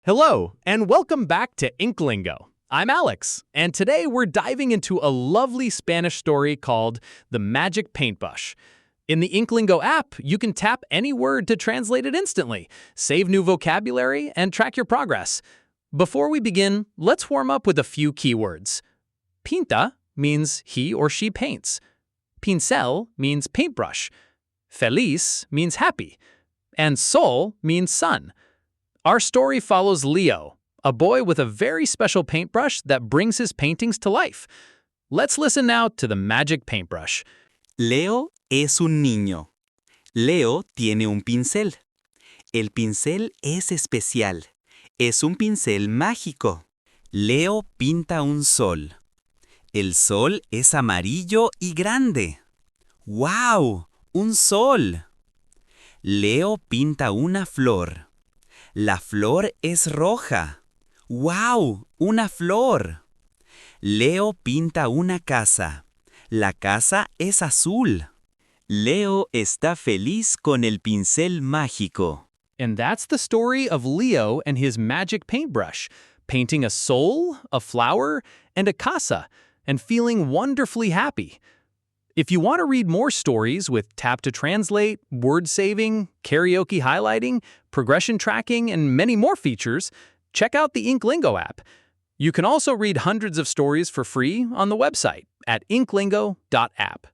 Hello, and welcome back to InkLingo. I'm Alex, and today we're diving into a lovely Spanish story called The Magic Paintbrush. In the InkLingo app, you can tap any word to translate it instantly, save new vocabulary, and track your progress. Before we begin, let's warm up with a few keywords. Pinta means he or she paints. Pincel means paintbrush. Feliz means happy. And sol means sun. Our story follows Leo, a boy with a very special paintbrush that brings his paintings to life. Let's listen now to the Magic Paintbrush. Leo es un niño. Leo tiene un pincel. El pincel es especial. Es un pincel mágico. Leo pinta un sol. El sol es amarillo y grande. ¡Wow! ¡Un sol! Leo pinta una flor. La flor es roja. ¡Wow! ¡Una flor! Leo pinta una casa. La casa es azul. Leo está feliz con el pincel mágico. And that's the story of Leo and his magic paintbrush, painting a soul, a flower, and a casa, and feeling wonderfully happy. If you want to read more stories with tap to translate, word saving, karaoke highlighting, progression tracking, and many more features, check out the InkLingo app. You can also read hundreds of stories for free on the website at inklingo.app.